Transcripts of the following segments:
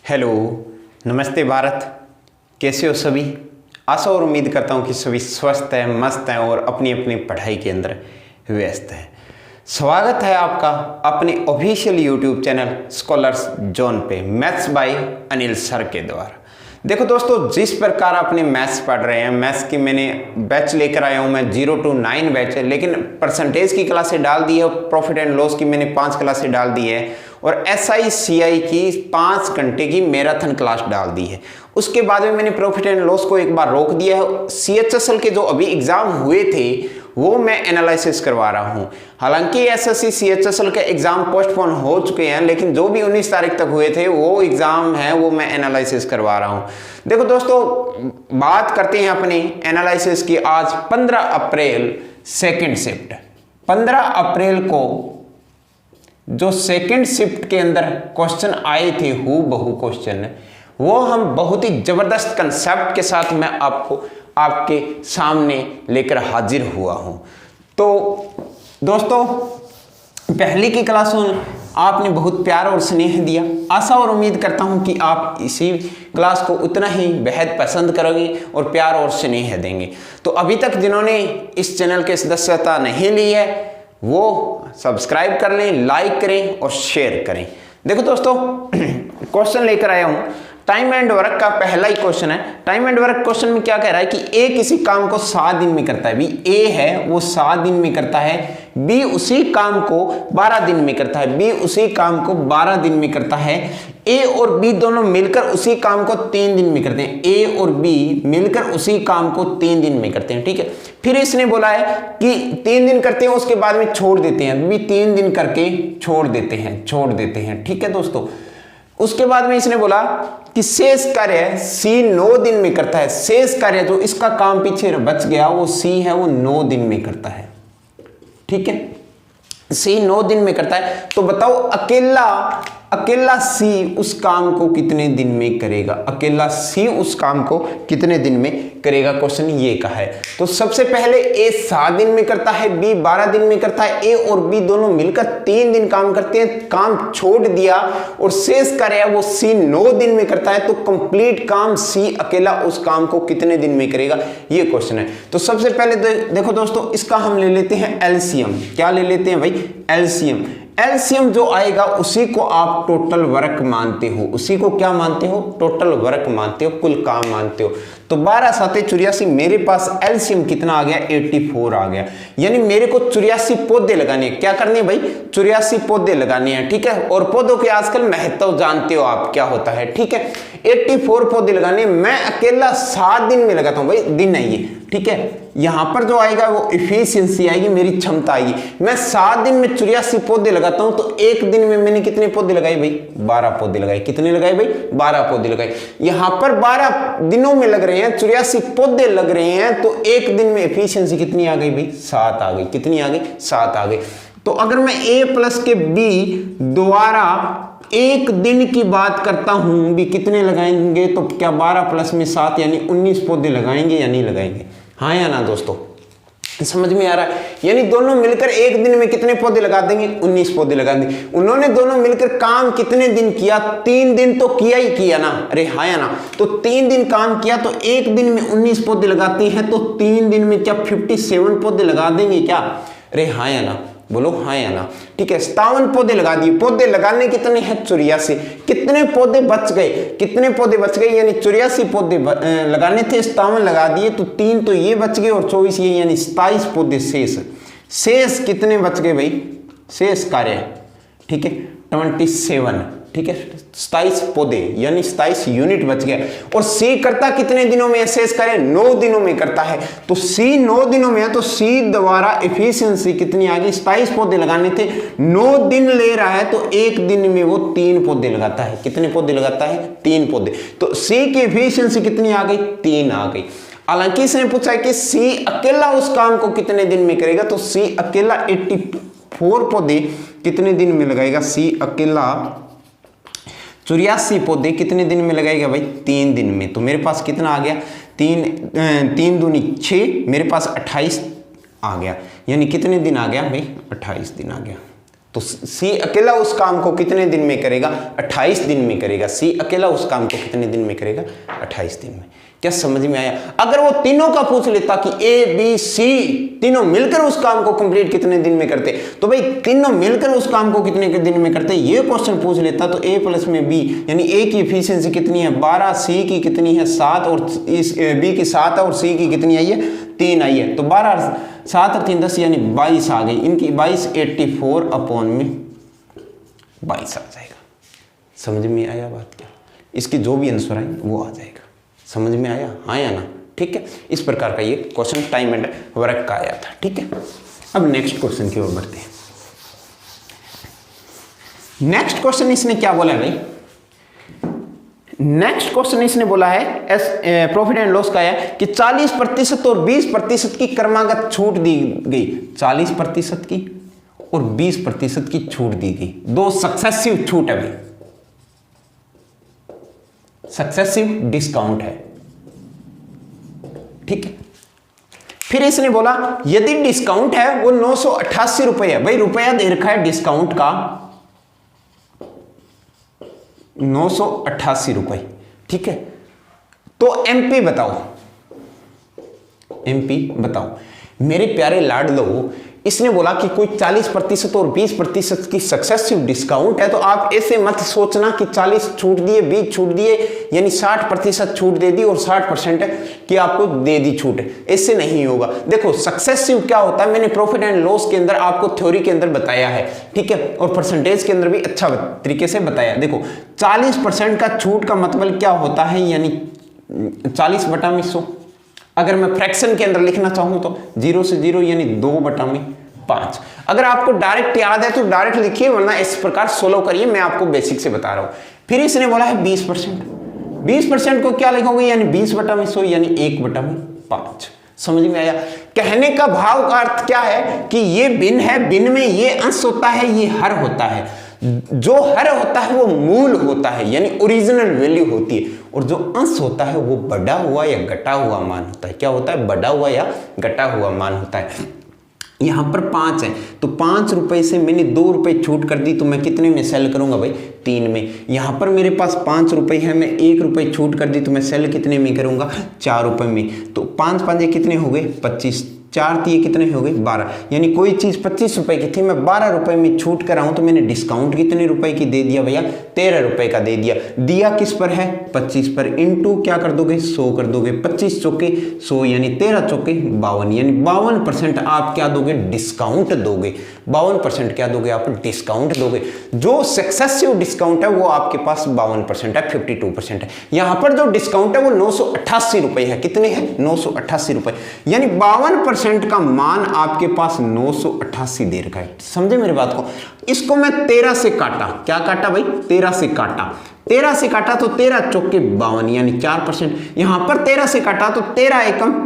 Hello, नमस्ते भारत। कैसे हो सभी? आशा और उम्मीद करता हूँ कि सभी स्वस्थ हैं, मस्त हैं और अपनी अपनी पढ़ाई के अंदर व्यस्त हैं। स्वागत है आपका अपने official YouTube channel scholars zone पे मैथ्स बाय अनिल सर के द्वारा। देखो दोस्तों, जिस प्रकार आपने मैथ्स पढ़ रहे हैं, मैथ्स की मैंने बैच लेकर आया हूँ मैं 0 to 9 बैच है, लेकिन परसेंटेज की क्लासें डाल दी है, प्रॉफिट एंड लॉस की मैंने 5 क्लासें डाल दी है और SI CI की 5 घंटे की मैराथन क्लास डाल दी है। उसके बाद में मैंने प्रॉफिट एंड लॉस को एक बार रोक दिया है। CHSL के जो अभी एग्जाम हुए थे वो मैं एनालिसिस करवा रहा हूं। हालांकि SSC CHSL के एग्जाम पोस्टपोन हो चुके हैं, लेकिन जो भी 19 तारीख तक हुए थे वो एग्जाम है वो मैं एनालिसिस करवा रहा हूं। देखो दोस्तों, बात करते हैं अपने एनालिसिस की। आज 15 अप्रैल सेकेंड शिफ्ट, 15 अप्रैल को जो सेकेंड शिफ्ट के अंदर क्वेश्चन आए थे, हूबहू क्वेश्चन, वो हम बहुत ही जबरदस्त कंसेप्ट के साथ मैं आपके सामने लेकर हाजिर हुआ हूं। तो दोस्तों, पहले की क्लास में आपने बहुत प्यार और स्नेह दिया। आशा और उम्मीद करता हूं कि आप इसी क्लास को उतना ही बेहद पसंद करोगे और प्यार और स्नेह देंगे। तो अभी तक जिन्होंने इस चैनल के सदस्यता नहीं ली है वो सब्सक्राइब कर लें, लाइक करें और शेयर करें। देखो दोस्तों, क्वेश्चन लेकर आया हूं। टाइम एंड वर्क का पहला ही क्वेश्चन है। टाइम एंड वर्क क्वेश्चन में क्या कह रहा है कि ए किसी काम को 7 दिन में करता है। भी ए है वो 7 दिन में करता है, बी उसी काम को 12 दिन में करता है, बी उसी काम को 12 दिन में करता है, ए और बी दोनों मिलकर उसी काम को 3 दिन में करते हैं। ए और बी मिलकर उसी काम को 3 दिन में करते हैं, ठीक है। फिर इसने बोला है कि 3 दिन करते हैं, उसके बाद में छोड़ देते हैं, भी 3 दिन करके छोड़ देते हैं, ठीक है दोस्तों। उसके बाद में इसने बोला कि शेष कार्य सी 9 दिन में करता है। शेष कार्य जो इसका काम पीछे बच गया वो सी है, वो 9 दिन में करता है, ठीक है। सी 9 दिन में करता है। तो बताओ अकेला सी उस काम को कितने दिन में करेगा? अकेला सी उस काम को कितने दिन में करेगा, क्वेश्चन ये का है। तो सबसे पहले ए 7 दिन में करता है, बी 12 दिन में करता है, ए और बी दोनों मिलकर 3 दिन काम करते हैं, काम छोड़ दिया और शेष कार्य वो सी 9 दिन में करता है। तो कंप्लीट काम सी अकेला उस काम को कितने दिन में करेगा, ये क्वेश्चन है। तो सबसे पहले देखो दोस्तों, इसका हम ले लेते हैं एलसीएम। क्या ले लेते हैं भाई? एलसीएम। एलसीएम जो आएगा उसी को आप टोटल वर्क मानते हो। उसी को क्या मानते हो? टोटल वर्क मानते हो, कुल काम मानते हो। तो 12 7 84, मेरे पास एलसीएम कितना आ गया? 84 आ गया। यानी मेरे को 84 पौधे लगाने हैं। क्या करने हैं भाई? 84 पौधे लगाने हैं, ठीक है। और पौधों के आजकल महत्व जानते हो आप क्या होता है, ठीक है। 84 पौधे लगाने, मैं अकेला 7 दिन में लगाता हूं भाई, दिन है ये, ठीक है। यहां पर जो आएगा वो इफिशियंसी आएगी, मेरी क्षमता आएगी। मैं 7 दिन में 84 पौधे लगाता हूं, तो एक दिन में मैंने कितने पौधे लगाए भाई? 12 पौधे लगाए। कितने लगाए भाई? 12 पौधे लगाए। यहां पर 12 दिनों में लग रहे हैं, 84 पौधे लग रहे हैं, तो एक दिन में इफिशियंसी कितनी आ गई भाई? 7 आ गई। कितनी आ गई? 7 आ गई। तो अगर मैं ए प्लस के बी द्वारा एक दिन की बात करता हूं, भी कितने लगाएंगे? तो क्या 12 प्लस में 7 यानी 19 पौधे लगाएंगे या नहीं लगाएंगे? हाँ या ना दोस्तों, समझ में आ रहा है? यानी दोनों मिलकर एक दिन में कितने पौधे लगा देंगे? 19 पौधे लगा देंगे। उन्होंने दोनों मिलकर काम कितने दिन किया? 3 दिन तो किया ही किया ना। अरे हाँ या ना? तो 3 दिन काम किया, तो एक दिन में 19 पौधे लगाते हैं, तो 3 दिन में क्या 57 पौधे लगा देंगे क्या? अरे हाँ या ना? बोलो हाँ या ना? ठीक है, 57 पौधे लगा दिए। पौधे लगाने कितने हैं? 84। कितने पौधे बच गए? कितने पौधे बच गए? यानी 84 पौधे लगाने थे, 57 लगा दिए, तो 3 तो ये बच गए और 24 ये, यानी 27 पौधे शेष। शेष कितने बच गए भाई? शेष कार्य, ठीक है, 27, ठीक है, 27 पौधे यानी 27 यूनिट बच गया। और सी करता कितने दिनों में? शेष कार्य 9 दिनों में करता है। तो सी 9 दिनों में है, तो सी द्वारा एफिशिएंसी कितनी आ गई? 27 पौधे लगाने थे, 9 दिन ले रहा है, तो एक दिन में वो 3 पौधे लगाता है। कितने पौधे लगाता है? 3 पौधे। तो सी की एफिशिएंसी कितनी आ गई? 3 आ गई। हालांकि इसने पूछा है कि सी अकेला उस काम को कितने दिन में करेगा, तो सी अकेला 84 पौधे कितने दिन में लगाएगा? सी अकेला 84 पौधे कितने दिन में लगाएगा भाई? 3 दिन में। तो मेरे पास कितना आ गया? 3 दूनी 6, मेरे पास 28 आ गया। यानी कितने दिन आ गया भाई? 28 दिन आ गया। तो सी अकेला उस काम को कितने दिन में करेगा? 28 दिन में करेगा। सी अकेला उस काम को कितने दिन में करेगा? 28 दिन में। क्या समझ में आया? अगर वो तीनों का पूछ लेता कि ए बी सी तीनों मिलकर उस काम को कंप्लीट कितने दिन में करते, तो भाई तीनों मिलकर उस काम को कितने दिन में करते ये क्वेश्चन पूछ लेता, तो ए प्लस में बी यानी ए की एफिशिएंसी कितनी है? 12, सी की कितनी है? 7 और इस बी की 7 और सी की कितनी आई है? 3 आई है। तो 12 7 और 3 10 यानी 22 आ गई। इनकी 22 84 अपॉन में 22 आ जाएगा। समझ में आया बात? क्या इसकी जो भी आंसर आए वो आ जाएगा। समझ में आया? हाँ या ना? ठीक है, इस प्रकार का ये क्वेश्चन टाइम एंड वर्क का आया था। ठीक है, अब नेक्स्ट क्वेश्चन की ओर बढ़ते हैं। नेक्स्ट क्वेश्चन इसने क्या बोला है भाई? नेक्स्ट क्वेश्चन इसने बोला है प्रॉफिट एंड लॉस का है कि 40% और 20% की क्रमागत छूट दी गई। 40% की और 20% की छूट दी गई। दो सक्सेसिव छूट है भाई, सक्सेसिव डिस्काउंट है। ठीक है, फिर इसने बोला यदि डिस्काउंट है वो 988 रुपए है। भाई रुपया दे रखा है डिस्काउंट का 988 रुपए। ठीक है, तो एमपी बताओ, एमपी बताओ मेरे प्यारे लाडलो। इसने बोला कि कोई 40% और 20% की सक्सेसिव डिस्काउंट है, तो आप ऐसे मत सोचना कि 40 छूट दिए 20 छूट दिए यानी 60% छूट दे दी और 60% की आपको दे दी छूट। ऐसे नहीं होगा। देखो सक्सेसिव क्या होता है मैंने प्रॉफिट एंड लॉस के अंदर आपको थ्योरी के अंदर बताया है। ठीक है, और परसेंटेज के अंदर भी अच्छा तरीके से बताया। देखो 40% का छूट का मतलब क्या होता है, यानी 40/100। अगर मैं फ्रैक्शन के अंदर लिखना चाहूं तो 0 से 0 यानी 2/5। अगर आपको डायरेक्ट याद है तो डायरेक्ट लिखिए, वरना इस प्रकार सोल्व करिए, मैं आपको बेसिक से बता रहा हूं। फिर इसने बोला है 20%। 20% को क्या लिखोगे, यानी 20/100 यानी 1/5। समझ में आया? कहने का भाव का अर्थ क्या है कि ये भिन्न है, भिन्न में ये अंश होता है, ये हर होता है। जो हर होता है वो मूल होता है यानी ओरिजिनल वैल्यू होती है, और जो अंश होता है वो बढ़ा हुआ या घटा हुआ मान होता है। क्या होता है? बढ़ा हुआ या घटा हुआ मान होता है। यहां पर 5 है तो 5 रुपए से मैंने 2 रुपए छूट कर दी, तो मैं कितने में सेल करूंगा भाई? 3 में। यहां पर मेरे पास 5 रुपए है, मैं 1 रुपए छूट कर दी तो मैं सेल कितने में करूंगा? 4 रुपए में। तो 5 5 कितने हो गए? 25। 4 3 कितने हो गए? 12। यानी कोई चीज 25 रुपए की थी, मैं 12 रुपए में छूट कर रहा हूं, तो मैंने डिस्काउंट कितने रुपए की दे दिया भैया? 13 रुपए का दे दिया। दिया किस पर है? 25 पर। इनटू क्या कर दोगे? 100 कर दोगे। 25 चौके 100 यानी 13 चौके 52 यानी 52% आप क्या दोगे? डिस्काउंट दोगे। 52% क्या दोगे आप? डिस्काउंट दोगे। जो सक्सेसिव डिस्काउंट है वो आपके पास 52% है, 52% है। यहां पर जो डिस्काउंट है वो 988 रुपए है। कितने हैं? 988 रुपए। यानी 52% का मान आपके पास 988 दे रखा है। समझे मेरी बात को? इसको मैं 13 से काटा। क्या काटा भाई? 13 से काटा। 13 से काटा तो 13 चौके 52 यानी 4%। यहां पर 13 से काटा तो 13 एकम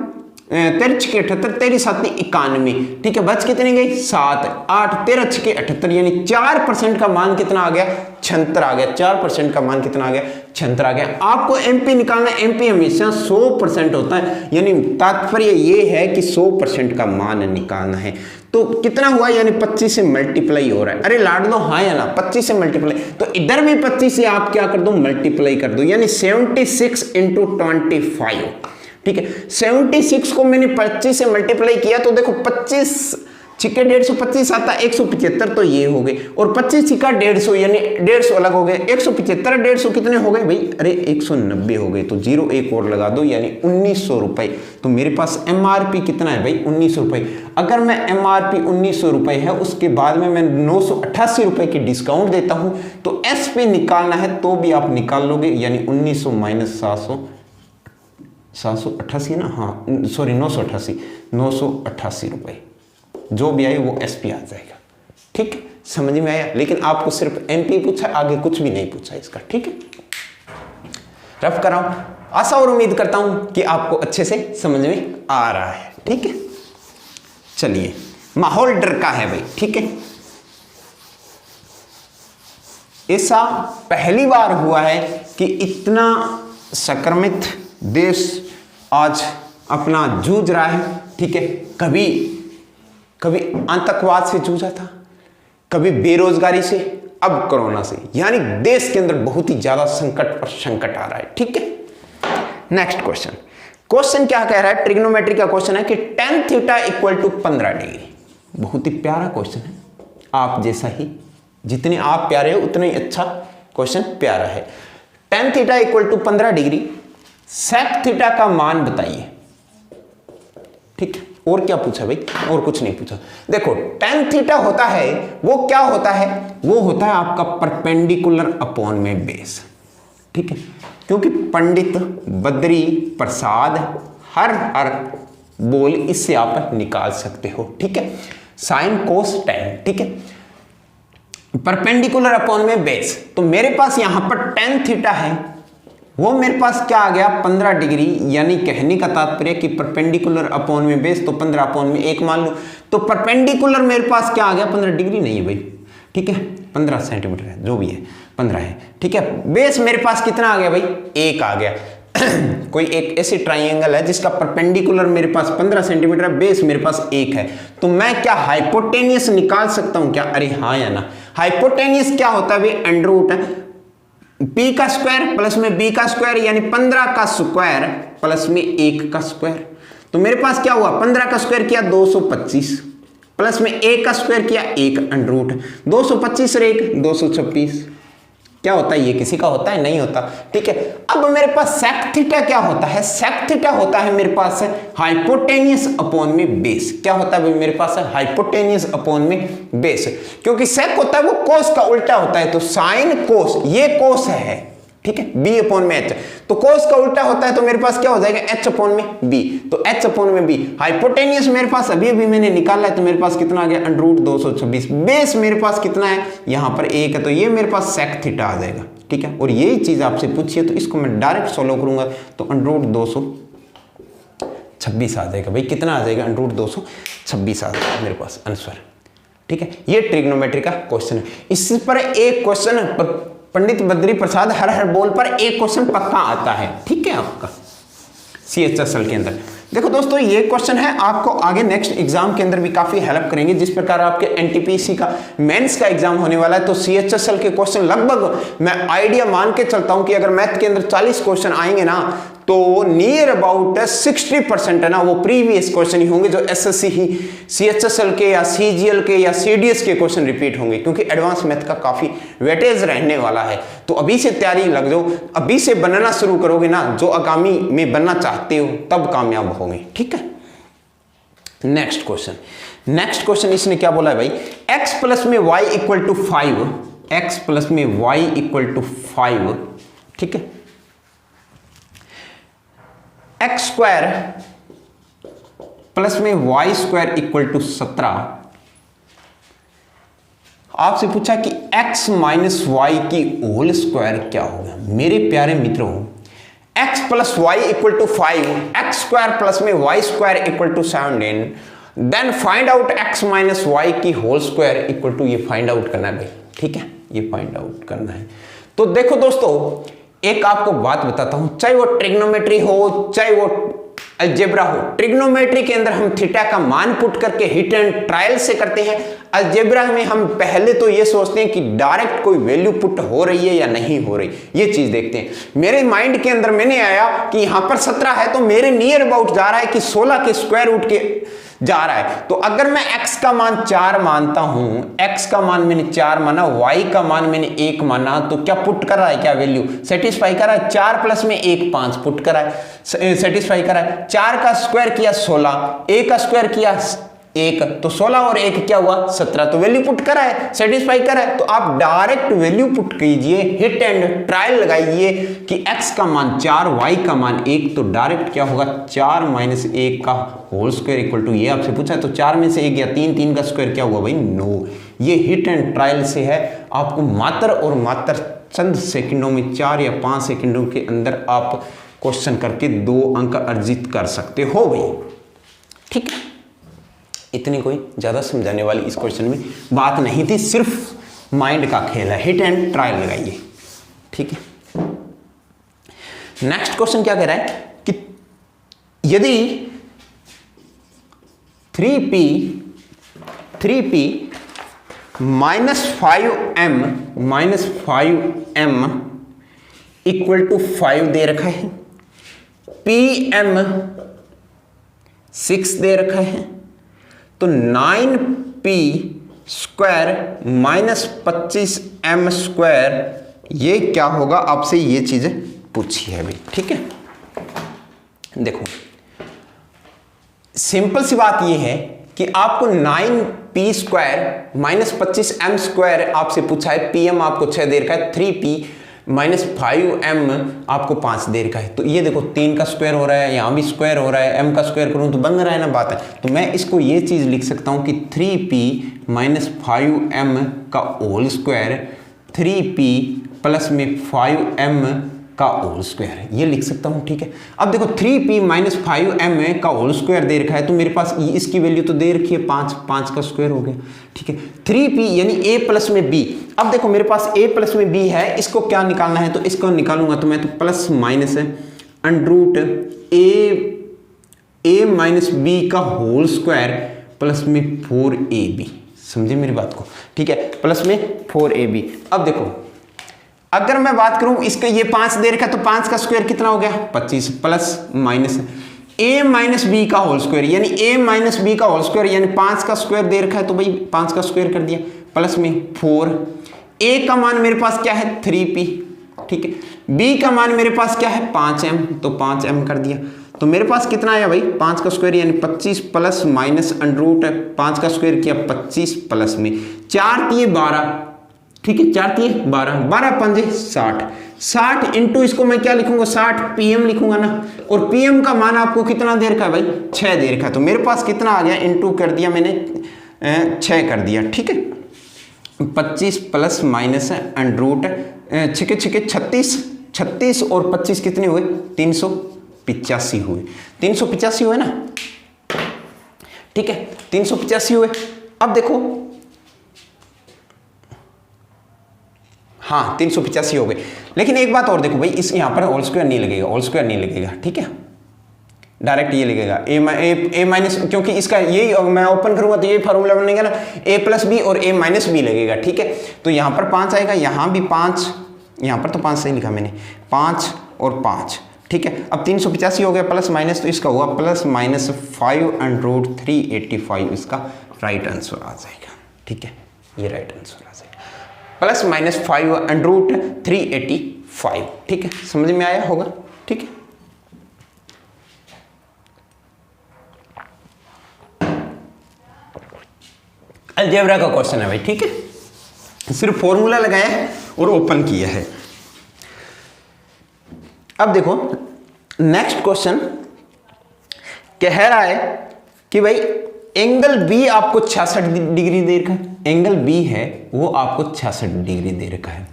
13 छके 78, 13 7 91। ठीक है, बच कितने गई? 7 8 13 छके 78 यानी 4% का मान कितना आ गया? 76 आ गया। 4% का मान कितना आ गया? 76 आ गया। आपको एमपी निकालना। एमपी हमेशा 100% होता है, यानी तात्पर्य ये है कि 100% का मान निकालना है। तो कितना हुआ? यानी 25 से मल्टीप्लाई हो रहा है। अरे लाड लो हाँ या ना? 25 से मल्टीप्लाई, तो इधर भी 25 से आप क्या कर दो? मल्टीप्लाई कर दो, यानी 76 × 25। ठीक है, 76 को मैंने 25 से मल्टीप्लाई किया तो देखो 25 छिक्के 150, 25 आता 175, तो ये हो गए। और 25 छिक्का 150 यानी 150 अलग हो गए। 175 150 कितने हो गए भाई? अरे 190 हो गए। तो 0 एक और लगा दो यानी 1900 रुपए। तो मेरे पास एमआरपी कितना है भाई? 1900 रुपए। अगर मैं एमआरपी 1900 रुपए है, उसके बाद में मैं 988 रुपए की डिस्काउंट देता हूं, तो एसपी निकालना है तो भी आप निकाल लोगे, यानी 1900 माइनस 788 ना, हाँ सॉरी 988 रुपए जो भी आए वो एसपी आ जाएगा। ठीक है, समझ में आया? लेकिन आपको सिर्फ एमपी पूछा, आगे कुछ भी नहीं पूछा इसका। ठीक है, रफ कर रहा हूं। आशा और उम्मीद करता हूं कि आपको अच्छे से समझ में आ रहा है। ठीक है, चलिए, माहौल डर का है भाई। ठीक है, ऐसा पहली बार हुआ है कि इतना संक्रमित देश आज अपना जूझ रहा है। ठीक है, कभी आतंकवाद से जूझा था, कभी बेरोजगारी से, अब कोरोना से, यानी देश के अंदर बहुत ही ज्यादा संकट पर संकट आ रहा है। ठीक है, नेक्स्ट क्वेश्चन। क्वेश्चन क्या कह रहा है, ट्रिग्नोमेट्री का क्वेश्चन है कि tan theta equal to 15 degree. बहुत ही प्यारा क्वेश्चन है, आप जैसा ही, जितने आप प्यारे हो उतना ही अच्छा क्वेश्चन प्यारा है। tan theta equal to 15 degree, sec theta का मान बताइए। ठीक है, और क्या पूछा भाई, और कुछ नहीं पूछा। देखो tan थीटा होता है, वो क्या होता है, वो होता है आपका परपेंडिकुलर अपॉन में बेस। ठीक है, क्योंकि पंडित बद्री प्रसाद हर बोल इससे आप निकाल सकते हो। ठीक है, साइन कोस tan। ठीक है, परपेंडिकुलर अपॉन में बेस, तो मेरे पास यहां पर tan थीटा है, वो मेरे पास क्या आ गया 15 डिग्री, यानी कहने का तात्पर्य कि परपेंडिकुलर अपॉन में बेस, तो 15 अपॉन में 1 मान लो, तो परपेंडिकुलर मेरे पास क्या आ गया 15 डिग्री नहीं है भाई। ठीक है, 15 सेंटीमीटर है, जो भी है 15 है। ठीक है, बेस मेरे पास कितना आ गया भाई, 1 आ गया। कोई एक ऐसी ट्राइंगल है जिसका परपेंडिकुलर मेरे पास 15 सेंटीमीटर है, बेस मेरे पास 1 है, तो मैं क्या हाइपोटेनियस निकाल सकता हूं क्या? अरे हाँ या ना। हाइपोटेनियस क्या होता है भाई, अंडर रूट है b का स्क्वायर प्लस में b का स्क्वायर, यानी 15 का स्क्वायर प्लस में 1 का स्क्वायर। तो मेरे पास क्या हुआ, 15 का स्क्वायर किया 225, प्लस में 1 का स्क्वायर किया 1 अंडर रूट, 225 और 1 226। क्या होता है, ये किसी का होता है, नहीं होता। ठीक है, अब मेरे पास सेक थीटा क्या होता है, सेक थीटा होता है मेरे पास हाइपोटेनियस अपॉन में बेस। क्या होता है मेरे पास हाइपोटेनियस अपॉन में बेस, क्योंकि सेक होता है वो कोस का उल्टा होता है, तो साइन कोस, ये कोस है। ठीक है, b अपॉन में h, तो कोस का उल्टा होता है, तो मेरे पास क्या हो जाएगा h अपॉन में b, तो h अपॉन में b। हाइपोटेनियस मेरे पास अभी मैंने निकाला है, तो मेरे पास कितना आ गया अंडर रूट 226। बेस मेरे पास कितना है, यहां पर 1 है, तो ये मेरे पास सेक थीटा आ जाएगा। ठीक है, और यही चीज आपसे पूछिए तो इसको मैं डायरेक्ट सॉल्व करूंगा, तो अंडर रूट 226 आ जाएगा भाई। कितना आ जाएगा, अंडर रूट 226 आ जाएगा मेरे पास आंसर। ठीक है, ये ट्रिग्नोमेट्री का क्वेश्चन है। इस पर एक क्वेश्चन पंडित बद्री प्रसाद हर बोल पर एक क्वेश्चन पक्का आता है। ठीक है, आपका CHSL के अंदर। देखो दोस्तों, ये क्वेश्चन है आपको आगे नेक्स्ट एग्जाम के अंदर भी काफी हेल्प करेंगे। जिस प्रकार आपके NTPC का मेंस का एग्जाम होने वाला है, तो CHSL के क्वेश्चन लगभग मैं आइडिया मान के चलता हूं कि अगर मैथ के अंदर 40 क्वेश्चन आएंगे ना, तो नियर अबाउट 60% है ना, वो प्रीवियस क्वेश्चन ही होंगे, जो SSC ही CHSL के या CGL के या CDS के क्वेश्चन रिपीट होंगे, क्योंकि एडवांस मैथ का काफी वेटेज रहने वाला है। तो अभी से तैयारी लग जाओ, अभी से बनना शुरू करोगे ना, जो आगामी में बनना चाहते हो तब कामयाब होगे। ठीक है, नेक्स्ट क्वेश्चन इसने क्या बोला है भाई, x प्लस में y equal to 5, x plus में y इक्वल टू 5। ठीक है, एक्स स्क्वायर प्लस में वाई स्क्वायर इक्वल टू 17। आपसे पूछा कि x माइनस वाई की होल स्क्वायर क्या होगा। मेरे प्यारे मित्रों, x plus y equal to 5, x square plus में y square equal to 17, then find out x minus y की होल स्क्वायर इक्वल टू, ये फाइंड आउट करना है भाई। ठीक है, ये फाइंड आउट करना है। तो देखो दोस्तों, एक आपको बात बताता हूं, चाहे वो ट्रिग्नोमेट्री हो चाहे वो अलजेब्रा हो, ट्रिग्नोमेट्री के अंदर हम थीटा का मान पुट करके हिट एंड ट्रायल से करते हैं। अलजेब्रा में हम पहले तो ये सोचते हैं कि डायरेक्ट कोई वैल्यू पुट हो रही है या नहीं हो रही, ये चीज देखते हैं। मेरे माइंड के अंदर मैंने आया कि यहां पर 17 है, तो मेरे नियर अबाउट जा रहा है कि 16 के स्क्वायर रूट के जा रहा है। तो अगर मैं x का मान 4 मानता हूं, x का मान मैंने 4 माना, y का मान मैंने 1 माना, तो क्या पुट कर रहा है, क्या वैल्यू सेटिस्फाई कर रहा है। 4 प्लस में 1 5 पुट कर रहा है, सेटिस्फाई कर रहा है। 4 का स्क्वायर किया 16, 1 का स्क्वायर किया 1, तो 16 और 1 क्या हुआ 17, तो वैल्यू पुट करा है, सेटिस्फाई करा है। तो आप डायरेक्ट वैल्यू पुट कीजिए, हिट एंड ट्रायल लगाइए कि x का मान 4, y का मान 1, तो डायरेक्ट क्या होगा 4 माइनस 1 का होल स्क्वायर इक्वल टू, ये आपसे पूछा है, तो 4 में से 1 गया 3, 3 का स्क्वायर क्या हुआ भाई 9। ये हिट एंड ट्रायल से है, आपको मात्र और मात्र चंद सेकंडों में 4 या 5 सेकंडों के अंदर आप क्वेश्चन करके 2 अंक अर्जित कर सकते हो भाई। ठीक है, इतनी कोई ज्यादा समझाने वाली इस क्वेश्चन में बात नहीं थी, सिर्फ माइंड का खेल है, हिट एंड ट्रायल लगाइए। ठीक है, नेक्स्ट क्वेश्चन क्या कह रहा है कि यदि 3p -5m इक्वल टू 5 दे रखा है, pm 6 दे रखा है, तो 9p square minus 25m square, ये क्या होगा, आपसे ये चीजें पूछी है भाई। ठीक है, देखो सिंपल सी बात ये है कि आपको 9p square minus 25m square आपसे पूछा है, pm आपको 6 दे रखा है, 3p माइनस 5m आपको 5 दे रखा है। तो ये देखो 3 का स्क्वायर हो रहा है, यहाँ भी स्क्वायर हो रहा है, m का स्क्वायर करूँ तो बन रहा है ना बात है। तो मैं इसको ये चीज़ लिख सकता हूँ कि 3p माइनस 5m का होल स्क्वायर 3p प्लस में 5m का होल स्क्वायर, ये लिख सकता हूँ। ठीक है, अब देखो 3p माइनस 5m का होल स्क्वायर दे रखा है, तो मेरे पास इसकी वैल्यू तो दे रखी है 5 का स्क्वायर हो गया। ठीक है, 3p यानी a प्लस में b। अब देखो मेरे पास a प्लस में b है, इसको क्या निकालना है, तो इसको निकालूंगा तो मैं तो plus minus under root a minus b का होल स्क्वायर प्लस में 4ab, समझे मेरी बात को। ठीक है, प्लस में 4ab। अब देखो अगर मैं बात करूं इसका, ये 5 दे रखा है, तो 5 का स्क्वायर कितना हो गया 25, plus minus a minus B का होल स्क्वायर यानी a माइनस बी का होल स्क्वायर यानी 5 का स्क्वायर दे रखा है, तो भाई 5 का स्क्वायर कर दिया, प्लस में 4। a का मान मेरे पास क्या है 3p, ठीक है, b का मान मेरे पास क्या है 5m, तो 5m कर दिया। तो मेरे पास कितना आया भाई 5 का स्क्वायर यानी 25 प्लस माइनस अंडरूट 5 का स्क्वायर किया 25 प्लस में 4 दिए 12, ठीक है, 4 दिए 12, 12 पंजे 60, 60 इंटू इसको मैं क्या लिखूंगा 60 pm लिखूंगा ना, और pm का मान आपको कितना दे रखा है भाई 6 दे रखा है, तो मेरे पास कितना आ गया इंटू कर दिया मैंने 6 कर दिया। ठीक है, 25 प्लस माइनस अंडरूट 36, 36 और 25 कितने हुए 385 हुए, 385 हुए ना। ठीक है, 385 हुए। अब देखो हाँ 385 हो गए, लेकिन एक बात और देखो भाई, इस यहाँ पर होल स्क्वायर नहीं लगेगा, होल स्क्वायर नहीं लगेगा। ठीक है, डायरेक्ट ये लगेगा a माइनस, क्योंकि इसका यही मैं ओपन करूंगा तो ये फार्मूला बनेगा ना a प्लस बी और a माइनस बी लगेगा। ठीक है, तो यहाँ पर 5 आएगा, यहाँ भी 5, यहाँ पर तो 5 सही लिखा मैंने, 5 और 5। ठीक है, अब 385 हो गया प्लस माइनस, तो इसका हुआ प्लस माइनस 5/385, इसका राइट आंसर आ जाएगा। ठीक है, ये राइट आंसर आ जाएगा, प्लस माइनस 5/385। ठीक है, समझ में आया होगा। ठीक है, अलजेब्रा का क्वेश्चन है भाई। ठीक है, सिर्फ फॉर्मूला लगाया है और ओपन किया है। अब देखो नेक्स्ट क्वेश्चन कह रहा है कि भाई एंगल बी आपको 66 डिग्री दे रखा है, एंगल बी है वो आपको 66 डिग्री दे रखा है,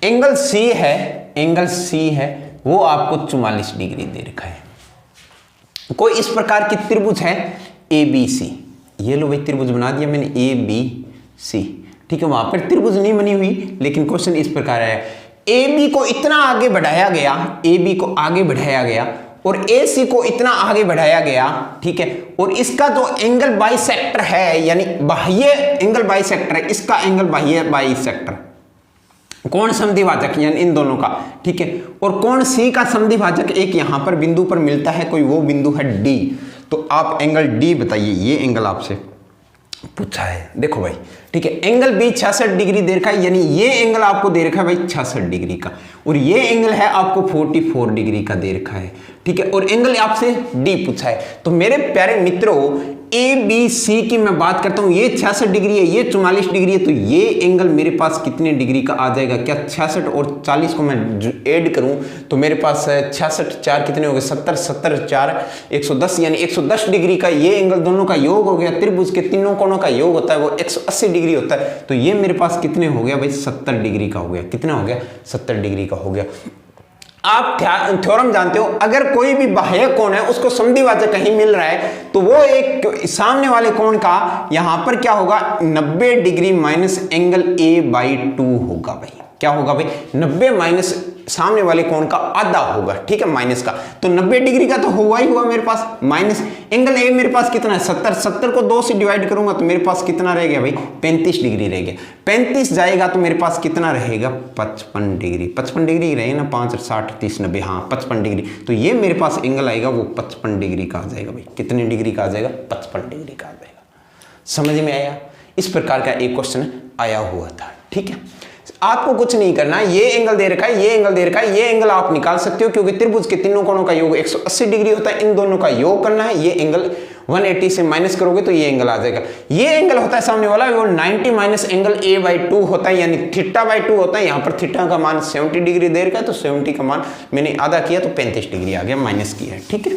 एंगल सी है, एंगल सी है वो आपको 44 डिग्री दे रखा है। कोई इस प्रकार की त्रिभुज है ए बी सी, ये लो भाई त्रिभुज बना दिया मैंने ए बी सी। ठीक है, वहां पर त्रिभुज नहीं बनी हुई, लेकिन क्वेश्चन इस प्रकार है, ए बी को इतना आगे बढ़ाया गया, ए बी को आगे बढ़ाया गया और ए सी को इतना आगे बढ़ाया गया। ठीक है, और इसका जो एंगल बाइसेक्टर है यानी बाह्य एंगल बाइसेक्टर है, इसका एंगल बाह्य बाइसेक्टर, कोण समद्विभाजक यानी इन दोनों का। ठीक है, और कोण सी का समद्विभाजक एक यहां पर बिंदु पर मिलता है, कोई वो बिंदु है डी, तो आप एंगल डी बताइए, ये एंगल आपसे पूछा है। देखो भाई, ठीक है, एंगल बी 66 डिग्री दे रखा है, यानी ये एंगल आपको दे रखा है भाई 66 डिग्री का, और ये एंगल है आपको 44 डिग्री का दे रखा है। ठीक है, और एंगल आपसे डी पूछा है। तो मेरे प्यारे मित्रों, ए बी सी की मैं बात करता हूं, ये 66 डिग्री है, ये 44 डिग्री है, तो ये एंगल मेरे पास कितने डिग्री का आ जाएगा? क्या 66 और 40 को मैं ऐड करूं तो मेरे पास 66 4 कितने हो गए 70, 70 4 110, यानी 110 डिग्री का ये एंगल दोनों का योग हो गया। त्रिभुज के तीनों कोणों का योग होता है वो 180 डिग्री होता है, तो ये मेरे पास कितने हो गया भाई 70 डिग्री का हो गया। कितना हो गया? 70 डिग्री का हो गया। आप थ्योरम जानते हो, अगर कोई भी बाह्य कोण है उसको समद्विभाजक कहीं मिल रहा है तो वो एक सामने वाले कोण का यहां पर क्या होगा 90 डिग्री माइनस एंगल a/2 होगा भाई। क्या होगा भाई? 90 माइनस सामने वाले कोण का आधा होगा। ठीक है, माइनस का, तो 90 डिग्री का तो हुआ ही हुआ मेरे पास, माइनस एंगल ए मेरे पास कितना है 70, 70 को 2 से डिवाइड करूंगा तो मेरे पास कितना रह गया भाई 35 डिग्री रह गया। 35 जाएगा तो मेरे पास कितना रहेगा 55 डिग्री। 55 डिग्री रहेगा ना, 5 60 30 90, हाँ 55 डिग्री। तो ये मेरे पास एंगल आएगा वो 55 डिग्री का आ जाएगा भाई। कितने डिग्री का आ जाएगा 55 डिग्री का आ जाएगा। समझ में आया? इस प्रकार का एक क्वेश्चन आया हुआ था। ठीक है, आपको कुछ नहीं करना, ये एंगल दे रखा है, ये एंगल दे रखा है, ये एंगल आप निकाल सकते हो क्योंकि त्रिभुज के तीनों कोणों का योग 180 डिग्री होता है। इन दोनों का योग करना है। ये एंगल 180 से माइनस करोगे तो ये एंगल आ जाएगा। ये एंगल होता है सामने वाला वो 90 माइनस एंगल a/2 होता है, यानी θ/2 होता है। यहाँ पर थीटा का मान 70 डिग्री दे रखा है तो 70 का मान मैंने आधा किया तो 35 डिग्री आ गया, माइनस किया है। ठीक है,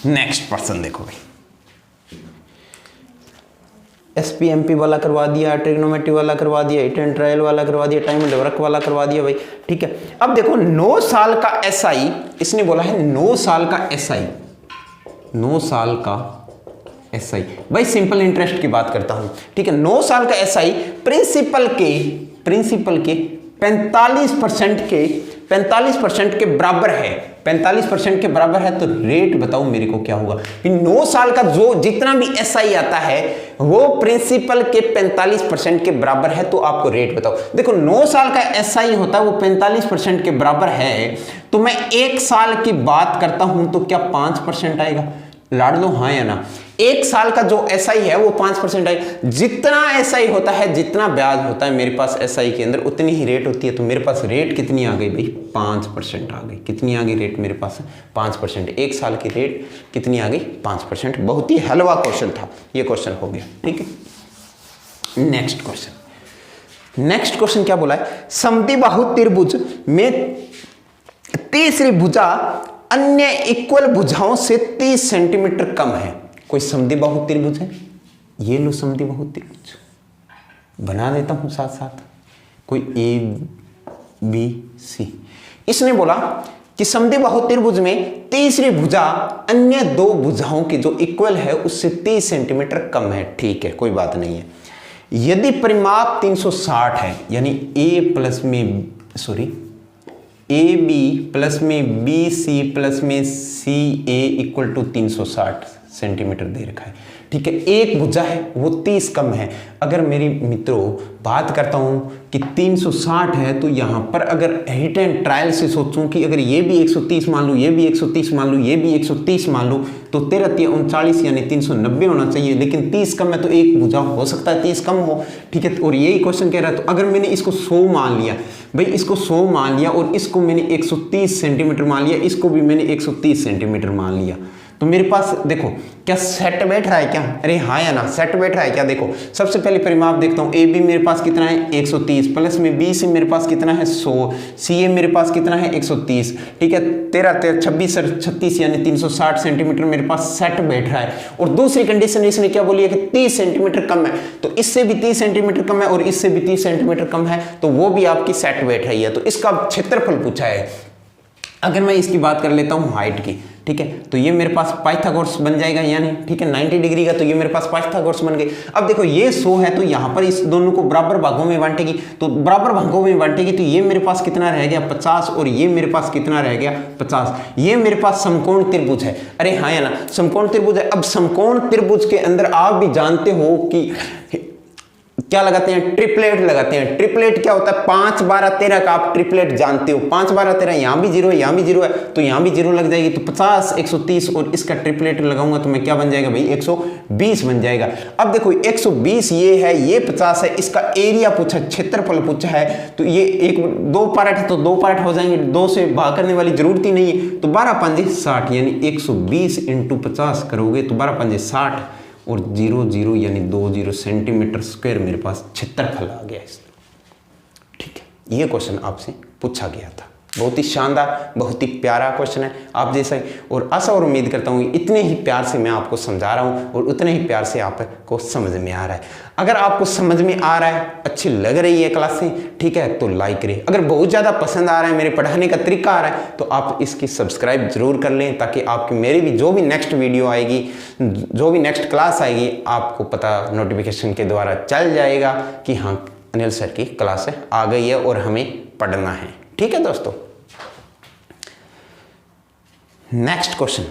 नेक्स्ट क्वेश्चन देखो भाई। SPMP वाला करवा दिया, ट्रिग्नोमेट्री वाला करवा दिया, इटन ट्रायल वाला करवा दिया, टाइम एंड वर्क वाला करवा दिया भाई। ठीक है, अब देखो 9 साल का SI, इसने बोला है 9 साल का SI, 9 साल का SI भाई सिंपल इंटरेस्ट की बात करता हूं। ठीक है, 9 साल का SI प्रिंसिपल के 45% के बराबर है, 45% के बराबर है। तो रेट बताओ मेरे को क्या होगा कि 9 साल का जो जितना भी SI आता है वो प्रिंसिपल के 45% के बराबर है। तो आपको रेट बताओ। देखो 9 साल का SI होता है वो 45% के बराबर है, तो मैं 1 साल की बात करता हूं तो क्या 5% आएगा? लाड़ लो हाँ या ना। 1 साल का जो SI है वो 5% आएगा। जितना SI होता है, जितना ब्याज होता है मेरे पास SI के अंदर, उतनी ही रेट होती है। तो मेरे पास रेट कितनी आ गई भाई 5% आ गई। कितनी आ गई रेट मेरे पास 5%। 1 साल की रेट कितनी आ गई 5%। बहुत ही हलवा क्वेश्चन था, ये क्वेश्चन हो गया। ठीक है, नेक्स्ट क्वेश्चन क्या बोला है? समद्विबाहु त्रिभुज में तीसरी भुजा अन्य इक्वल भुजाओं से 30 सेंटीमीटर कम है। कोई समद्विबाहु त्रिभुज है, ये लो समद्विबाहु त्रिभुज बना देता हूं साथ साथ, कोई ABC। इसने बोला कि समद्विबाहु त्रिभुज में तीसरी भुजा अन्य 2 भुजाओं की जो इक्वल है उससे 30 सेंटीमीटर कम है। ठीक है, कोई बात नहीं है। यदि परिमाप 360 है, यानी AB प्लस में BC प्लस में CA इक्वल टू 360 सेंटीमीटर दे रखा है। ठीक है, एक भुजा है वो 30 कम है। अगर मेरी मित्रों बात करता हूं कि 360 है तो यहां पर अगर हिट एंड ट्रायल से सोचूं कि अगर ये भी 130 मान लूं, ये भी 130 मान लूं, ये भी 130 मान लूं, तो 13×3 = 39 यानी 390 होना चाहिए। लेकिन 30 कम है तो एक भुजा हो सकता है 30 कम हो। ठीक है, और यही क्वेश्चन कह रहा है। तो अगर मैंने इसको 100 मान लिया भाई, इसको 100 मान लिया और इसको मैंने 130 सेंटीमीटर मान लिया, इसको भी मैंने 130 सेंटीमीटर मान लिया, तो मेरे पास देखो क्या सेट बैठ रहा है क्या? अरे हाँ या ना, सेट बैठ रहा है क्या? देखो सबसे पहले परिमाप देखता हूँ। AB मेरे पास कितना है 130 प्लस में BC मेरे पास कितना है 100, CA मेरे पास कितना है 130। ठीक है, 13 26 36 यानी 360 सेंटीमीटर मेरे पास सेट बैठ रहा है। और दूसरी कंडीशन इसने क्या बोली है कि 30 सेंटीमीटर कम है, तो इससे भी 30 सेंटीमीटर कम है और इससे भी 30 सेंटीमीटर कम है, तो वो भी आपकी सेट बैठ रही है। तो इसका क्षेत्रफल पूछा है। अगर मैं इसकी बात कर लेता हूँ हाइट की, ठीक है, तो ये मेरे पास पाइथागोरस बन जाएगा यानी। ठीक है, 90 डिग्री का, तो ये मेरे पास पाइथागोरस बन गई। अब देखो ये 100 है तो यहाँ पर इस दोनों को बराबर भागों में बांटेगी, तो बराबर भागों में बांटेगी तो ये मेरे पास कितना रह गया 50 और ये मेरे पास कितना रह गया 50। ये मेरे पास समकोण त्रिभुज है। अरे हाँ या ना, समकोण त्रिभुज है। अब समकोण त्रिभुज के अंदर आप भी जानते हो कि क्या लगाते हैं, ट्रिपलेट लगाते हैं। ट्रिपलेट क्या होता है 5 12 13 का आप ट्रिपलेट जानते हो। 5 12 13, यहाँ भी 0 है, यहाँ भी 0 है, तो यहाँ भी 0 लग जाएगी। तो 50 130 और इसका ट्रिपलेट लगाऊंगा तो मैं क्या बन जाएगा भाई 120 बन जाएगा। अब देखो 120 ये है, ये 50 है, इसका एरिया पूछा, क्षेत्रफल पूछा है। तो ये 2 पार्ट है तो 2 पार्ट हो जाएंगे, 2 से भाग करने वाली जरूरत ही नहीं है। तो 12 5 60 यानी 120 × 50 करोगे तो 12 5 60 और 0 0 यानी 20 सेंटीमीटर स्क्वायर मेरे पास क्षेत्रफल आ गया इसमें। ठीक है, ये क्वेश्चन आपसे पूछा गया था। बहुत ही शानदार, बहुत ही प्यारा क्वेश्चन है आप जैसा ही, और आशा और उम्मीद करता हूँ इतने ही प्यार से मैं आपको समझा रहा हूँ और उतने ही प्यार से आपको समझ में आ रहा है। अगर आपको समझ में आ रहा है, अच्छी लग रही है क्लासें, ठीक है, तो लाइक करें। अगर बहुत ज़्यादा पसंद आ रहा है, मेरे पढ़ाने का तरीका आ रहा है, तो आप इसकी सब्सक्राइब जरूर कर लें, ताकि आपकी मेरी भी जो भी नेक्स्ट वीडियो आएगी, जो भी नेक्स्ट क्लास आएगी, आपको पता नोटिफिकेशन के द्वारा चल जाएगा कि हाँ अनिल सर की क्लास आ गई है और हमें पढ़ना है। ठीक है दोस्तों, नेक्स्ट क्वेश्चन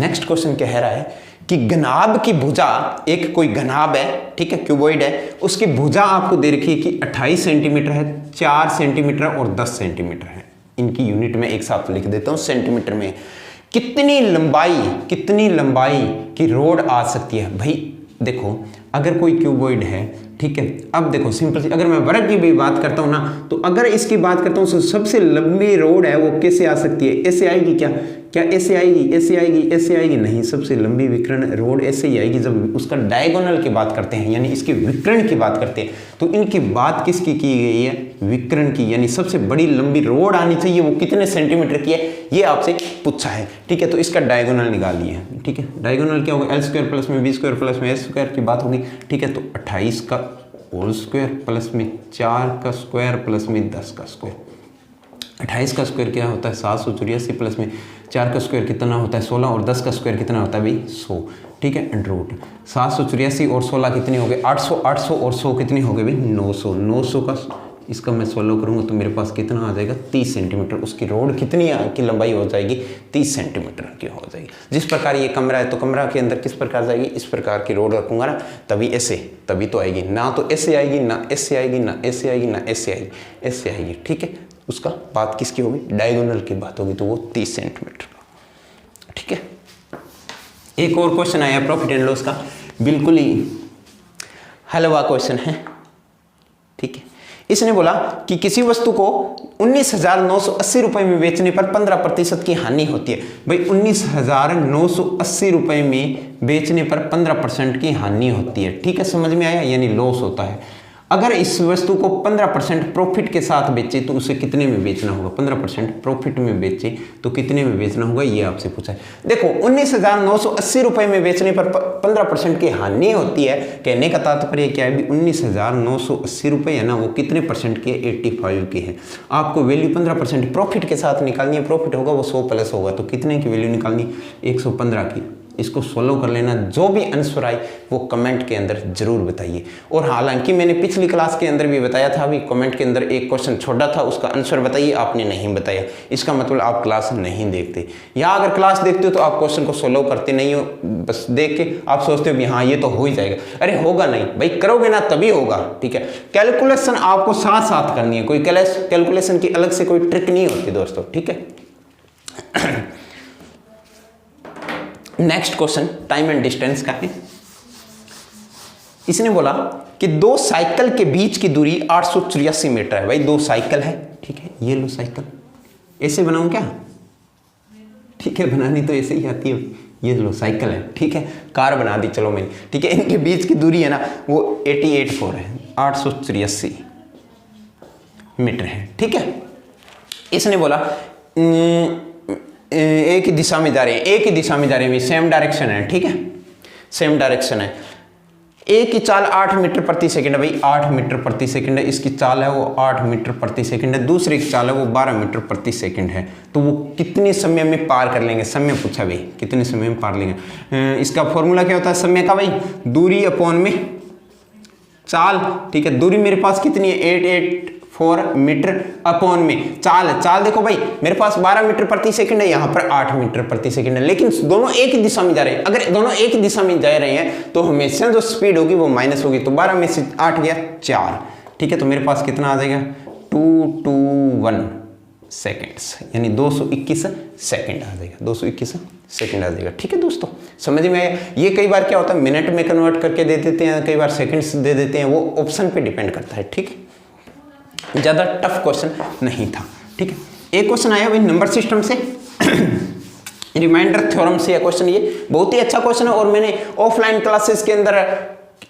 नेक्स्ट क्वेश्चन कह रहा है कि घनाभ की भुजा, एक कोई घनाभ है, ठीक है, क्यूबॉइड है, उसकी भुजा आपको दे रखी है कि 28 सेंटीमीटर है, 4 सेंटीमीटर और 10 सेंटीमीटर है। इनकी यूनिट में एक साथ लिख देता हूं सेंटीमीटर में। कितनी लंबाई की रोड आ सकती है? भाई देखो, अगर कोई क्यूबॉइड है, ठीक है, अब देखो सिंपल सी, अगर मैं वर्ग की भी बात करता हूं ना, तो अगर इसकी बात करता हूं तो सबसे लंबी रोड है वो कैसे आ सकती है? ऐसे आएगी क्या? ऐसे आएगी? नहीं, सबसे लंबी विकर्ण रोड ऐसे ही आएगी जब उसका डायगोनल की बात करते हैं, यानी इसके विकर्ण की बात करते हैं। तो इनकी बात किसकी की गई है? विकर्ण की, यानी सबसे बड़ी लंबी रोड आनी चाहिए, वो कितने सेंटीमीटर की है ये आपसे पूछा है, ठीक है। तो इसका डायगोनल निकालिए, ठीक है। डायगोनल क्या होगा? l² प्लस में b² प्लस में s² की बात होगी, ठीक है। तो 28 का होल स्क्वायर प्लस में 4 का स्क्वायर प्लस में 10 का स्क्वायर। 28 का स्क्वायर क्या होता है? 784 प्लस में 4 का स्क्वायर कितना होता है? 16 और 10 का स्क्वायर कितना होता है भाई? 100, ठीक है। अंडर रूट 784 और 16 कितने हो गए? 800, 800 और 100 कितने हो गए भाई? 900। 900 का इसका मैं 16 करूँगा तो मेरे पास कितना आ जाएगा? 30 सेंटीमीटर। उसकी रोड कितनी की लंबाई हो जाएगी? 30 सेंटीमीटर की हो जाएगी। जिस प्रकार ये कमरा है तो कमरा के अंदर किस प्रकार जाएगी? इस प्रकार की रोड रखूंगा ना, तभी ऐसे, तभी तो आएगी। ना तो ऐसे आएगी, ना ऐसे आएगी, ना ऐसे आएगी, ना ऐसे आएगी, ऐसे आएगी, ठीक है। उसका बात किसकी होगी? डायगोनल की बात होगी, तो वो 30 सेंटीमीटर, ठीक है। एक और क्वेश्चन आया प्रॉफिट एंड लॉस का, बिल्कुल ही हलवा क्वेश्चन है, ठीक है। इसने बोला कि किसी वस्तु को 19,980 रुपए में बेचने पर 15% की हानि होती है। भाई 19,980 रुपए में बेचने पर 15% की हानि होती है, ठीक है, समझ में आया, यानी लॉस होता है। अगर इस वस्तु को 15% प्रॉफिट के साथ बेचे तो उसे कितने में बेचना होगा? 15% प्रॉफिट में बेचे तो कितने में बेचना होगा, ये आपसे पूछा है। देखो 19,980 रुपए में बेचने पर 15% की हानि होती है। कहने का तात्पर्य क्या है? 19,980 रुपए है ना, वो कितने परसेंट के? 85 के है। आपको वैल्यू 15% प्रॉफिट के साथ निकालनी है। प्रॉफिट होगा वो 100 प्लस होगा, तो कितने की वैल्यू निकालनी? 115 की। इसको सोल्व कर लेना, जो भी आंसर आए वो कमेंट के अंदर जरूर बताइए। और हालांकि मैंने पिछली क्लास के अंदर भी बताया था, अभी कमेंट के अंदर एक क्वेश्चन छोड़ा था, उसका आंसर बताइए, आपने नहीं बताया, इसका मतलब आप क्लास नहीं देखते, या अगर क्लास देखते हो तो आप क्वेश्चन को सोल्व करते नहीं हो, बस देख के आप सोचते हो कि हाँ ये तो हो ही जाएगा। अरे होगा नहीं भाई, करोगे ना तभी होगा, ठीक है। कैलकुलेशन आपको साथ साथ करनी है, कोई कैलकुलेशन की अलग से कोई ट्रिक नहीं होती दोस्तों, ठीक है। Next question time and distance का है। इसने बोला कि दो साइकिल के बीच की दूरी 884 मीटर है। भाई दो साइकिल है, ठीक है, ये लो साइकिल, ऐसे बनाऊं क्या? ठीक है, बनानी तो ऐसे ही आती है। ये लो साइकिल है, ठीक है, कार बना दी चलो मैंने, ठीक है। इनके बीच की दूरी है ना वो 884 है, 884 मीटर है, ठीक है। इसने बोला एक ही दिशा में जा रहे हैं, एक ही दिशा में जा रहे हैं, सेम डायरेक्शन है, ठीक है, सेम डायरेक्शन है। एक की चाल 8 मीटर प्रति सेकंड है, भाई 8 मीटर प्रति सेकंड है, इसकी चाल है वो 8 मीटर प्रति सेकंड है, दूसरे की चाल है वो 12 मीटर प्रति सेकंड है। तो वो कितने समय में पार कर लेंगे? समय पूछा भाई, कितने समय में पार लेंगे? इसका फॉर्मूला क्या होता है समय का? भाई दूरी अपॉन में चाल, ठीक है। दूरी मेरे पास कितनी है? 884 मीटर अपॉन में चाल है। चाल देखो भाई मेरे पास 12 मीटर प्रति सेकंड है, यहाँ पर 8 मीटर प्रति सेकंड है, लेकिन दोनों एक ही दिशा में जा रहे हैं। अगर दोनों एक ही दिशा में जा रहे हैं तो हमेशा जो स्पीड होगी वो माइनस होगी। तो 12 में से 8 गया 4, ठीक है। तो मेरे पास कितना आ जाएगा? 221 सेकेंड्स, यानी 221 सेकंड आ जाएगा, 221 सेकंड आ जाएगा, ठीक है दोस्तों, समझ में आया? ये कई बार क्या होता है मिनट में कन्वर्ट करके दे देते हैं, कई बार सेकंड्स दे देते हैं, वो ऑप्शन पे डिपेंड करता है, ठीक है। ज़्यादा टफ क्वेश्चन नहीं था, ठीक है। एक क्वेश्चन आया भाई नंबर सिस्टम से, रिमाइंडर थ्योरम से क्वेश्चन, ये बहुत ही अच्छा क्वेश्चन है और मैंने ऑफलाइन क्लासेस के अंदर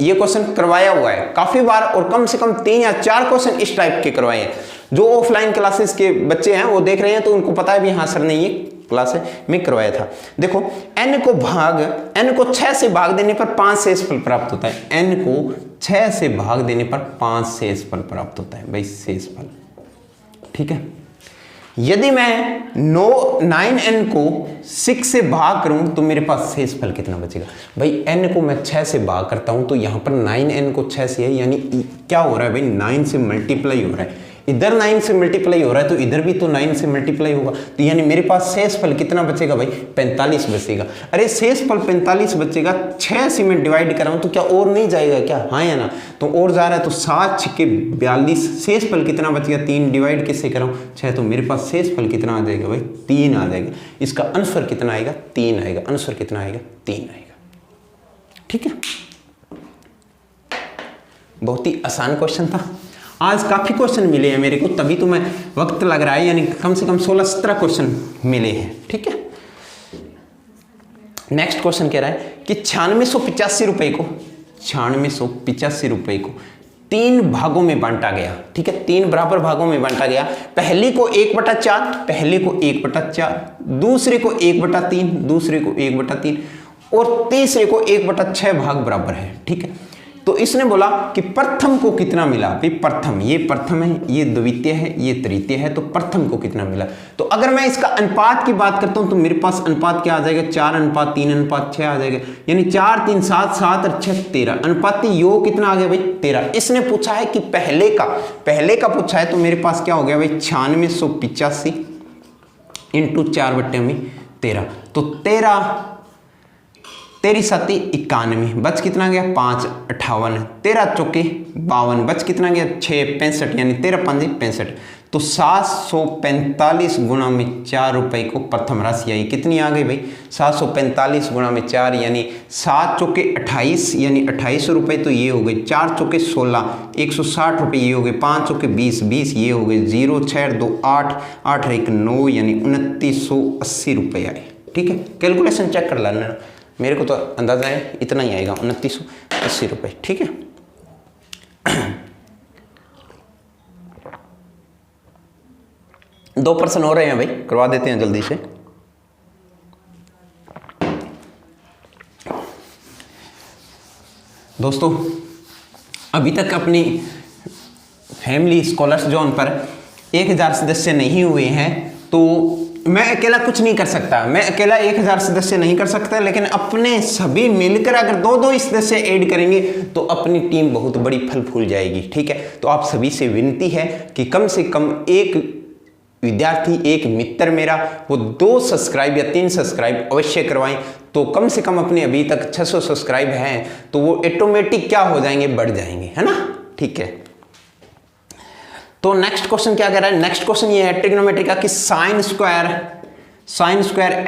ये क्वेश्चन करवाया हुआ है काफ़ी बार, और कम से कम 3 या 4 क्वेश्चन इस टाइप के करवाए हैं। जो ऑफलाइन क्लासेस के बच्चे हैं वो देख रहे हैं तो उनको पता है भी हाँ सर ने ये क्लास है मैं करवाया था। देखो n को 6 से भाग देने पर 5 शेषफल प्राप्त होता है। n को 6 से भाग देने पर 5 शेषफल प्राप्त होता है, भाई शेषफल, ठीक है। यदि मैं 9n को 6 से भाग करूं तो मेरे पास शेषफल कितना बचेगा? भाई n को मैं 6 से भाग करता हूं तो यहां पर 9n को 6 से है, यानी क्या हो रहा है भाई 9 से मल्टीप्लाई हो रहा है। इधर 9 से मल्टीप्लाई हो रहा है तो इधर भी तो 9 से मल्टीप्लाई होगा, तो यानी मेरे पास शेष फल कितना बचेगा भाई, 45 बचेगा। अरे शेष फल 45 बचेगा, 6 से मैं डिवाइड कराऊं तो क्या और नहीं जाएगा क्या, हाँ या ना, तो और जा रहा है, तो 7 छक्के 42, शेष फल कितना बचेगा, 3 डिवाइड किससे कराऊं 6, तो मेरे पास शेष फल कितना आ जाएगा भाई, 3 आ जाएगा। इसका आंसर कितना आएगा, 3 आएगा, आंसर कितना आएगा, 3 आएगा। ठीक है, बहुत ही आसान क्वेश्चन था। आज काफ़ी क्वेश्चन मिले हैं मेरे को, तभी तो मैं वक्त लग रहा है, यानी कम से कम 16-17 क्वेश्चन मिले हैं। ठीक है, नेक्स्ट क्वेश्चन कह रहा है कि 9685 रुपये को 9685 रुपये को 3 भागों में बांटा गया। ठीक है, 3 बराबर भागों में बांटा गया। पहली को 1/4, पहले को 1/4, दूसरे को 1/3, दूसरे को 1/3 और तीसरे को 1/6 भाग बराबर है। ठीक है, तो इसने बोला कि प्रथम को कितना मिला। भाई प्रथम, ये प्रथम है, ये द्वितीय है, ये तृतीय है, तो प्रथम को कितना मिला। तो अगर मैं इसका अनुपात की बात करता हूं तो मेरे पास अनुपात क्या आ जाएगा, 4:3:6 आ जाएगा, यानी 4 3 7 7 और 6 13, अनुपाती योग कितना आ गया भाई 13। इसने पूछा है कि पहले का पूछा है, तो मेरे पास क्या हो गया भाई 9685 × 4/13, तो 13 7 91, बच कितना गया 5 58, 13 चौके 52, बच कितना गया 6 65, यानी 13 5 65, तो 745 गुणा में 4 रुपए को प्रथम राशि आई। कितनी आ गई भाई 745 गुणा में 4, यानी 7 चौके 28, यानी 28 रुपये, तो ये हो गए 4 चौके 16, 160 रुपये ये हो गए, 5 चौके 20 20 ये हो गए, 0 6 2 8 8 1 9, यानी 2980 रुपये आए। ठीक है, कैलकुलेशन चेक कर लेना, मेरे को तो अंदाजा है इतना ही आएगा 2980 रुपये। ठीक है, 2 प्रश्न हो रहे हैं भाई, करवा देते हैं जल्दी से। दोस्तों, अभी तक अपनी फैमिली स्कॉलर्स जोन पर 1000 सदस्य नहीं हुए हैं, तो मैं अकेला कुछ नहीं कर सकता, मैं अकेला 1000 सदस्य नहीं कर सकता, लेकिन अपने सभी मिलकर अगर 2-2 सदस्य ऐड करेंगे तो अपनी टीम बहुत बड़ी फल फूल जाएगी। ठीक है, तो आप सभी से विनती है कि कम से कम एक विद्यार्थी, एक मित्र मेरा, वो 2 सब्सक्राइब या 3 सब्सक्राइब अवश्य करवाएं, तो कम से कम अपने अभी तक 600 सब्सक्राइब हैं, तो वो ऑटोमेटिक क्या हो जाएंगे, बढ़ जाएंगे, है ना। ठीक है, तो नेक्स्ट क्वेश्चन क्या कह रहा है, नेक्स्ट क्वेश्चन ये है ट्रिग्नोमेट्री का कि sine square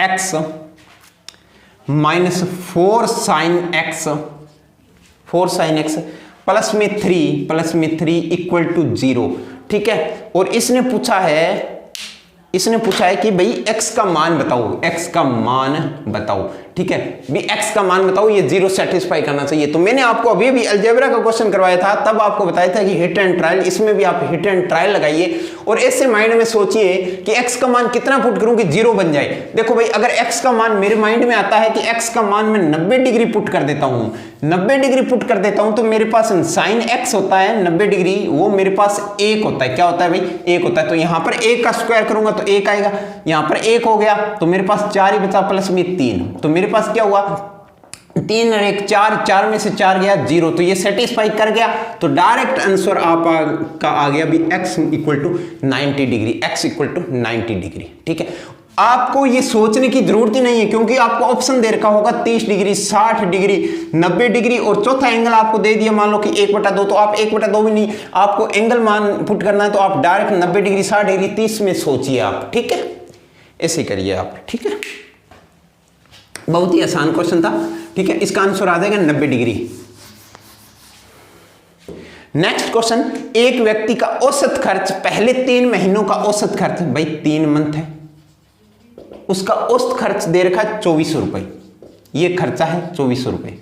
x minus 4 sine x plus में 3 इक्वल टू 0। ठीक है, और इसने पूछा है कि भाई x का मान बताओ, ठीक है, भी x का मान बताओ, ये 0 सेटिस्फाई करना चाहिए। तो मैंने आपको अभी भी अलजेब्रा का क्वेश्चन करवाया था, तब आपको बताया था कि हिट एंड ट्रायल, इसमें भी आप हिट एंड ट्रायल लगाइए और ऐसे माइंड में सोचिए कि x का मान कितना पुट करूं कि 0 बन जाए। देखो भाई, अगर x का मान मेरे माइंड में आता है कि x का मान मैं 90 डिग्री पुट कर देता हूं, 90 डिग्री पुट कर देता हूं, तो मेरे पास साइन x होता है 90 डिग्री, वो मेरे पास 1 होता है। क्या होता है भाई 1 होता है, तो यहां पर 1 का स्क्वायर करूंगा तो 1 आएगा, यहां पर 1 हो गया, तो मेरे पास 4 ही बचा, प्लस में 3, तो मेरे पास क्या हुआ 3 और 1 4, 4 में से 4 गया 0, तो ये सेटिस्फाई कर गया। तो डायरेक्ट आंसर आपका आ गया भी x equal to 90 degree, x equal to 90 degree. ठीक है, आपको ये सोचने की जरूरत ही नहीं है, क्योंकि आपको ऑप्शन दे रखा होगा 30 डिग्री, 60 डिग्री, 90 डिग्री और चौथा एंगल आपको दे दिया, मान लो कि 1/2, तो आप 1/2 भी नहीं, आपको एंगल मान पुट करना है, तो आप डायरेक्ट 90 डिग्री, 60 डिग्री, 30 में सोचिए आप। ठीक है, ऐसे करिए आप। ठीक है, बहुत ही आसान क्वेश्चन था। ठीक है, इसका आंसर आ जाएगा 90 डिग्री। नेक्स्ट क्वेश्चन, एक व्यक्ति का औसत खर्च, पहले 3 महीनों का औसत खर्च, भाई 3 मंथ है, उसका औसत खर्च दे रखा है 2400 रुपए, ये खर्चा है 2400 रुपए।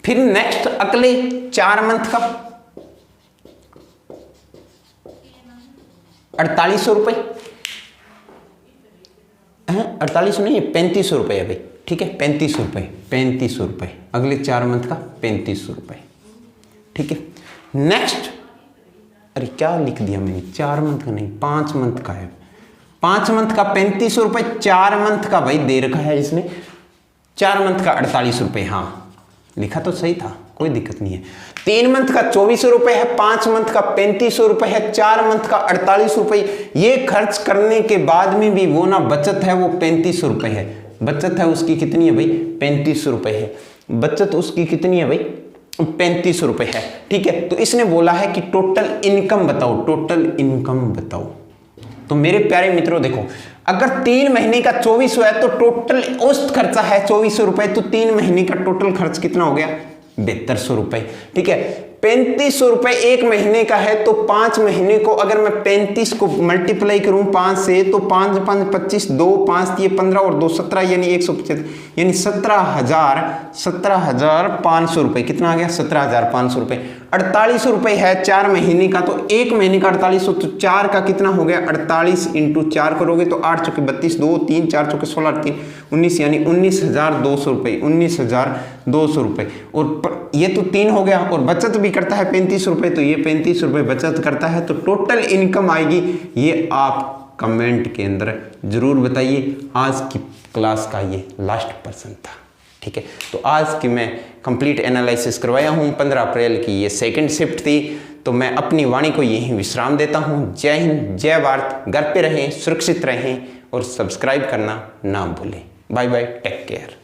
फिर नेक्स्ट अगले 4 मंथ का 4800 रुपए, 4800 नहीं, 3500 रुपए है भाई। ठीक है, 3500 रुपए, अगले 4 मंथ का 3500 रुपए। ठीक है, नेक्स्ट, अरे क्या लिख दिया मैंने, 4 मंथ का नहीं, 5 मंथ का है, 5 मंथ का 3500 रुपए, 4 मंथ का भाई दे रखा है इसने 4 मंथ का 48 रुपए। हाँ, लिखा तो सही था, कोई दिक्कत नहीं है। 3 मंथ का 2400 रुपए है, 5 मंथ का 3500 रुपए है, 4 मंथ का 48 रुपए। ये खर्च करने के बाद में भी वो ना बचत है वो 3500 रुपए है। बचत है उसकी कितनी है भाई? 3500 रुपए है। बचत उसकी कितनी है भाई? 3500 रुपए है। ठीक है, तो इसने बोला है कि टोटल इनकम बताओ, टोटल इनकम बताओ। तो मेरे प्यारे मित्रों देखो, अगर 3 महीने का 2400 है तो टोटल औसत खर्चा है 2400 रुपए, तो 3 महीने का टोटल खर्च कितना हो गया? 7200 रुपए। ठीक है, 3500 रुपए 1 महीने का है, तो 5 महीने को अगर मैं 35 को मल्टीप्लाई करूं 5 से, तो 5 5 25, 2 5 ये 15 और 2 17 यानी 175, यानी 17,500 रुपए। कितना आ गया? 17,500 रुपए। 4800 रुपए है 4 महीने का, तो 1 महीने का 4800, तो 4 का कितना हो गया? 48 इंटू 4 करोगे तो 8 चौके 32, 2 3 4 चौके 16 3 19, यानी 19,200 रुपए। 19,200 रुपए। और ये तो 3 हो गया, और बचत भी करता है 35 रुपए, तो ये 35 रुपए बचत करता है। तो टोटल इनकम आएगी, ये आप कमेंट के अंदर जरूर बताइए। आज की क्लास का ये लास्ट पर्सन था। ठीक है, तो आज की मैं कंप्लीट एनालिसिस करवाया हूँ। 15 अप्रैल की ये सेकंड शिफ्ट थी, तो मैं अपनी वाणी को यहीं विश्राम देता हूँ। जय हिंद, जय भारत। घर पे रहें, सुरक्षित रहें और सब्सक्राइब करना ना भूलें। Bye bye, take care.